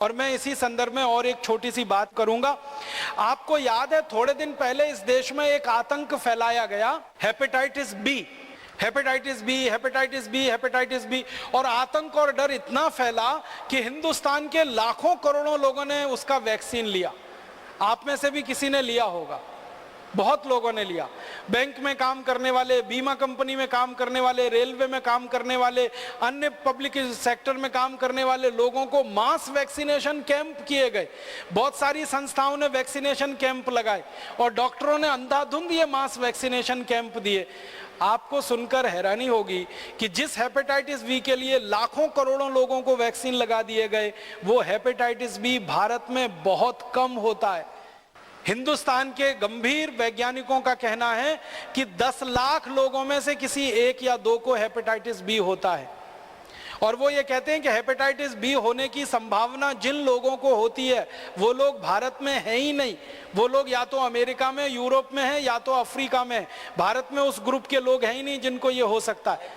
और मैं इसी संदर्भ में और एक छोटी सी बात करूंगा। आपको याद है थोड़े दिन पहले इस देश में एक आतंक फैलाया गया, hepatitis B, hepatitis B, hepatitis B, hepatitis B, और आतंक और डर इतना फैला कि हिंदुस्तान के लाखों करोड़ों लोगों ने उसका वैक्सीन लिया। आप में से भी किसी ने लिया होगा, बहुत लोगों ने लिया। बैंक में काम करने वाले, बीमा कंपनी में काम करने वाले, रेलवे में काम करने वाले, अन्य पब्लिक सेक्टर में काम करने वाले लोगों को मास वैक्सीनेशन कैंप किए गए। बहुत सारी संस्थाओं ने वैक्सीनेशन कैंप लगाए और डॉक्टरों ने अंधाधुंध ये मास वैक्सीनेशन कैंप दिए। आपको सुनकर हैरानी होगी कि जिस हेपेटाइटिस बी के लिए लाखों करोड़ों लोगों को वैक्सीन लगा दिए गए, वो हेपेटाइटिस बी भारत में बहुत कम होता है। हिंदुस्तान के गंभीर वैज्ञानिकों का कहना है कि 10 लाख लोगों में से किसी एक या दो को हेपेटाइटिस बी होता है, और वो ये कहते हैं कि हेपेटाइटिस बी होने की संभावना जिन लोगों को होती है वो लोग भारत में है ही नहीं। वो लोग या तो अमेरिका में, यूरोप में है, या तो अफ्रीका में है। भारत में उस ग्रुप के लोग हैं ही नहीं जिनको ये हो सकता है।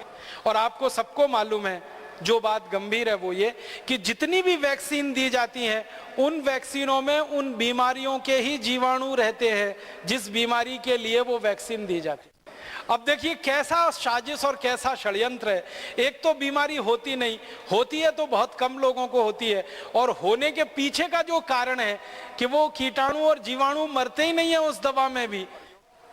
और आपको सबको मालूम है, जो बात गंभीर है वो ये कि जितनी भी वैक्सीन दी जाती हैं, उन वैक्सीनों में उन बीमारियों के ही जीवाणु रहते हैं जिस बीमारी के लिए वो वैक्सीन दी जाती है। अब देखिए कैसा साजिश और कैसा षड्यंत्र है। एक तो बीमारी होती नहीं, होती है तो बहुत कम लोगों को होती है, और होने के पीछे का जो कारण है कि वो कीटाणु और जीवाणु मरते ही नहीं है उस दवा में भी,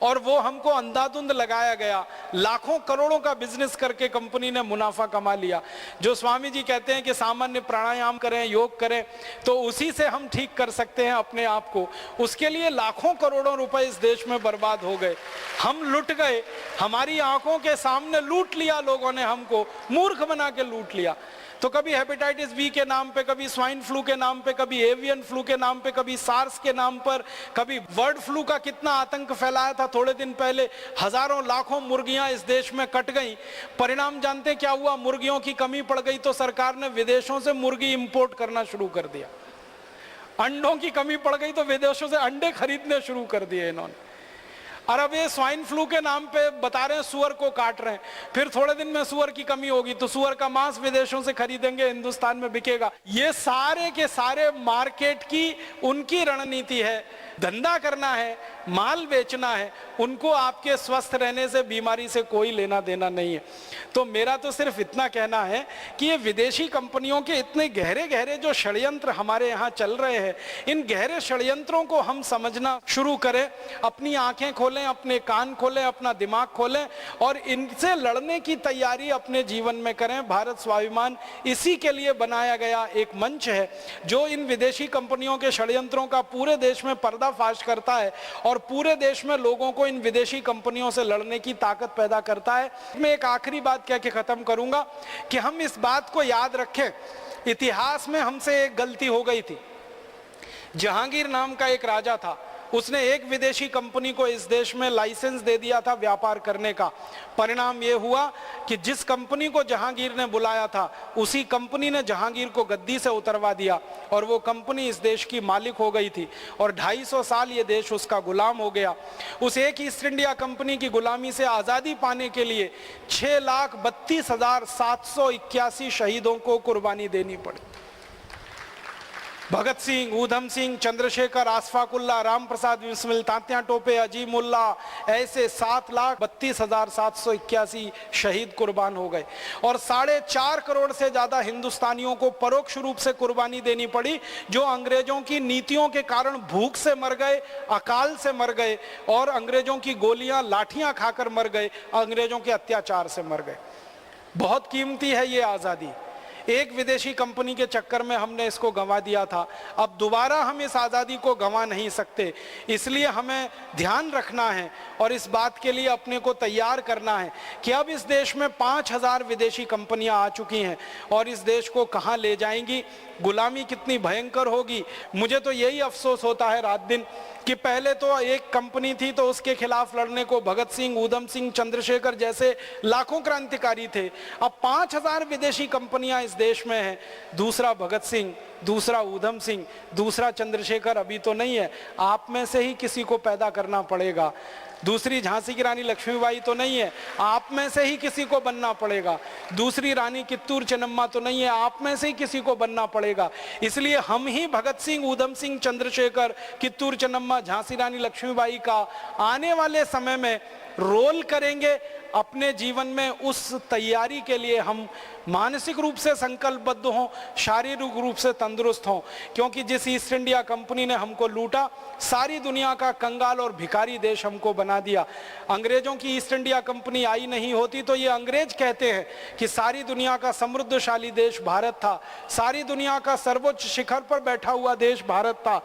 और वो हमको अंधाधुंध लगाया गया। लाखों करोड़ों का बिजनेस करके कंपनी ने मुनाफा कमा लिया। जो स्वामी जी कहते हैं कि सामान्य प्राणायाम करें, योग करें, तो उसी से हम ठीक कर सकते हैं अपने आप को। उसके लिए लाखों करोड़ों रुपए इस देश में बर्बाद हो गए। हम लुट गए, हमारी आंखों के सामने लूट लिया लोगों ने, हमको मूर्ख बना के लूट लिया। तो कभी हेपेटाइटिस बी के नाम पे, कभी स्वाइन फ्लू के नाम पे, कभी एवियन फ्लू के नाम पे, कभी सार्स के नाम पर, कभी बर्ड फ्लू का कितना आतंक फैलाया था थोड़े दिन पहले। हजारों लाखों मुर्गियां इस देश में कट गई। परिणाम जानते क्या हुआ? मुर्गियों की कमी पड़ गई तो सरकार ने विदेशों से मुर्गी इंपोर्ट करना शुरू कर दिया। अंडों की कमी पड़ गई तो विदेशों से अंडे खरीदने शुरू कर दिए इन्होंने। और अब ये स्वाइन फ्लू के नाम पे बता रहे हैं सुअर को काट रहे हैं, फिर थोड़े दिन में सुअर की कमी होगी तो सुअर का मांस विदेशों से खरीदेंगे, हिंदुस्तान में बिकेगा। ये सारे के सारे मार्केट की उनकी रणनीति है। धंधा करना है, माल बेचना है, उनको आपके स्वस्थ रहने से, बीमारी से कोई लेना देना नहीं है। तो मेरा तो सिर्फ इतना कहना है कि ये विदेशी कंपनियों के इतने गहरे गहरे जो षड्यंत्र हमारे यहाँ चल रहे हैं, इन गहरे षड्यंत्रों को हम समझना शुरू करें, अपनी आंखें खोलें, अपने कान खोलें, अपना दिमाग खोलें और इनसे लड़ने की तैयारी अपने जीवन में करें। भारत स्वाभिमान इसी के लिए बनाया गया एक मंच है जो इन विदेशी कंपनियों के षड्यंत्रों का पूरे देश में पर्दाफाश करता है और पूरे देश में लोगों को इन विदेशी कंपनियों से लड़ने की ताकत पैदा करता है। मैं एक आखिरी बात कह के खत्म करूंगा कि हम इस बात को याद रखें, इतिहास में हमसे एक गलती हो गई थी। जहांगीर नाम का एक राजा था, उसने एक विदेशी कंपनी को इस देश में लाइसेंस दे दिया था व्यापार करने का। परिणाम यह हुआ कि जिस कंपनी को जहांगीर ने बुलाया था उसी कंपनी ने जहांगीर को गद्दी से उतरवा दिया और वो कंपनी इस देश की मालिक हो गई थी और 250 साल ये देश उसका गुलाम हो गया। उस एक ईस्ट इंडिया कंपनी की गुलामी से आज़ादी पाने के लिए 6,32,781 शहीदों को कुर्बानी देनी पड़ी। भगत सिंह, ऊधम सिंह, चंद्रशेखर, आसफाकुल्ला, राम प्रसाद बिस्मिल, तात्या टोपे, अजीमुल्ला, ऐसे 7,32,781 शहीद कुर्बान हो गए और 4.5 करोड़ से ज्यादा हिंदुस्तानियों को परोक्ष रूप से कुर्बानी देनी पड़ी, जो अंग्रेजों की नीतियों के कारण भूख से मर गए, अकाल से मर गए और अंग्रेजों की गोलियां, लाठियां खाकर मर गए, अंग्रेजों के अत्याचार से मर गए। बहुत कीमती है ये आजादी। एक विदेशी कंपनी के चक्कर में हमने इसको गंवा दिया था, अब दोबारा हम इस आज़ादी को गंवा नहीं सकते। इसलिए हमें ध्यान रखना है और इस बात के लिए अपने को तैयार करना है कि अब इस देश में 5,000 विदेशी कंपनियां आ चुकी हैं और इस देश को कहां ले जाएंगी, गुलामी कितनी भयंकर होगी। मुझे तो यही अफसोस होता है रात दिन कि पहले तो एक कंपनी थी तो उसके खिलाफ लड़ने को भगत सिंह, ऊधम सिंह, चंद्रशेखर जैसे लाखों क्रांतिकारी थे। अब 5,000 विदेशी कंपनियां इस देश में हैं। दूसरा भगत सिंह, दूसरा ऊधम सिंह, दूसरा चंद्रशेखर अभी तो नहीं है, आप में से ही किसी को पैदा करना पड़ेगा। दूसरी झांसी की रानी लक्ष्मीबाई तो नहीं है, आप में से ही किसी को बनना पड़ेगा। दूसरी रानी कित्तूर चेन्नम्मा तो नहीं है, आप में से ही किसी को बनना पड़ेगा। इसलिए हम ही भगत सिंह, ऊधम सिंह, चंद्रशेखर, कित्तूर चेन्नम्मा, झांसी रानी लक्ष्मीबाई का आने वाले समय में रोल करेंगे। अपने जीवन में उस तैयारी के लिए हम मानसिक रूप से संकल्पबद्ध हों, शारीरिक रूप से तंदुरुस्त हों, क्योंकि जिस ईस्ट इंडिया कंपनी ने हमको लूटा, सारी दुनिया का कंगाल और भिखारी देश हमको बना दिया। अंग्रेजों की ईस्ट इंडिया कंपनी आई नहीं होती तो ये अंग्रेज कहते हैं कि सारी दुनिया का समृद्धशाली देश भारत था, सारी दुनिया का सर्वोच्च शिखर पर बैठा हुआ देश भारत था।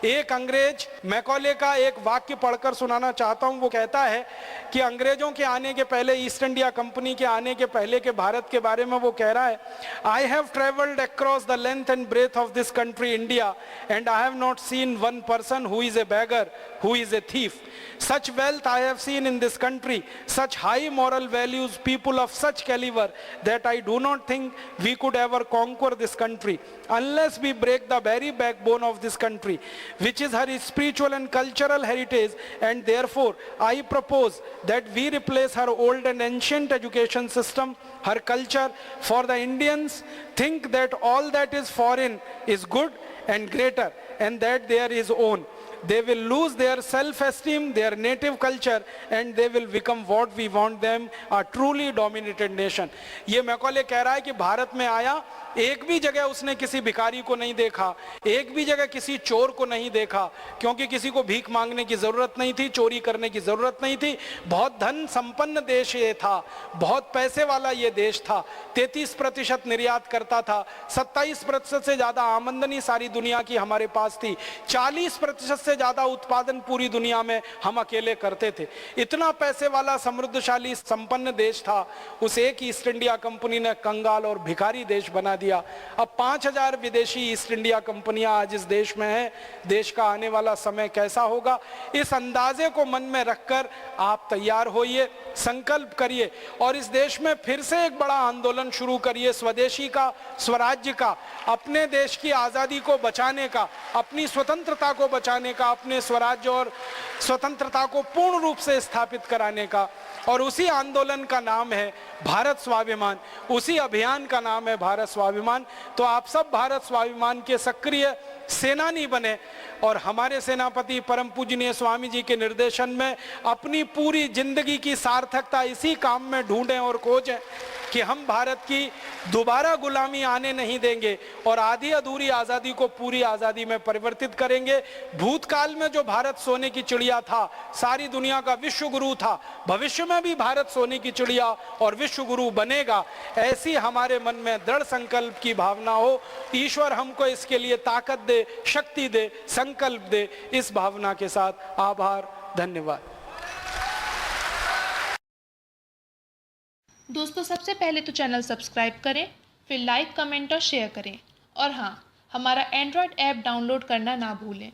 एक अंग्रेज, मैकॉले का एक वाक्य पढ़कर सुनाना चाहता हूं, वो कहता है कि अंग्रेजों के आने के पहले, ईस्ट इंडिया कंपनी के आने के पहले के भारत के बारे में वो कह रहा है, I have travelled across the length and breadth of this country India and I have not seen one person who is a beggar, who is a thief. Such wealth I have seen in this country, such high moral values, people of such caliber, that I do not think we could ever conquer this country unless we break the very backbone of this country, which is her spiritual and cultural heritage, and therefore I propose that we replace her old and ancient education system, her culture. For the Indians think that all that is foreign is good and greater, and that there is own. They will lose their self-esteem, their native culture, and they will become what we want them, a truly dominated nation. ये Macaulay कह रहा है कि भारत में आया, एक भी जगह उसने किसी भिखारी को नहीं देखा, एक भी जगह किसी चोर को नहीं देखा, क्योंकि किसी को भीख मांगने की जरूरत नहीं थी, चोरी करने की जरूरत नहीं थी। बहुत धन संपन्न देश ये था, बहुत पैसे वाला ये देश था। 33% निर्यात करता था, 27% से ज्यादा आमदनी सारी दुनिया की हमारे पास थी, 40% से ज्यादा उत्पादन पूरी दुनिया में हम अकेले करते थे। इतना पैसे वाला समृद्धशाली संपन्न देश था, उस एक ईस्ट इंडिया कंपनी ने कंगाल और भिखारी देश बना दिया। अब 5000 विदेशी ईस्ट इंडिया कंपनियां आज इस देश में हैं। देश का आने वाला समय कैसा होगा, इस अंदाजे को मन में रखकर आप तैयार होइए, संकल्प करिए और इस देश में फिर से एक बड़ा आंदोलन शुरू करिए, स्वदेशी का, स्वराज्य का, अपने देश की आजादी को बचाने का, अपनी स्वतंत्रता को बचाने का, अपने स्वराज्य और स्वतंत्रता को पूर्ण रूप से स्थापित कराने का। और उसी आंदोलन का नाम है भारत स्वाभिमान, उसी अभियान का नाम है भारत स्वाभिमान। तो आप सब भारत स्वाभिमान के सक्रिय सेनानी बने और हमारे सेनापति परम पूजनीय स्वामी जी के निर्देशन में अपनी पूरी जिंदगी की सार्थकता इसी काम में ढूंढें और खोजें कि हम भारत की दोबारा गुलामी आने नहीं देंगे और आधी अधूरी आज़ादी को पूरी आज़ादी में परिवर्तित करेंगे। भूतकाल में जो भारत सोने की चिड़िया था, सारी दुनिया का विश्व गुरु था, भविष्य में भी भारत सोने की चिड़िया और विश्व गुरु बनेगा। ऐसी हमारे मन में दृढ़ संकल्प की भावना हो। ईश्वर हमको इसके लिए ताकत दे, शक्ति दे, संकल्प दे। इस भावना के साथ आभार, धन्यवाद। दोस्तों, सबसे पहले तो चैनल सब्सक्राइब करें, फिर लाइक, कमेंट और शेयर करें। और हाँ, हमारा एंड्रॉयड ऐप डाउनलोड करना ना भूलें।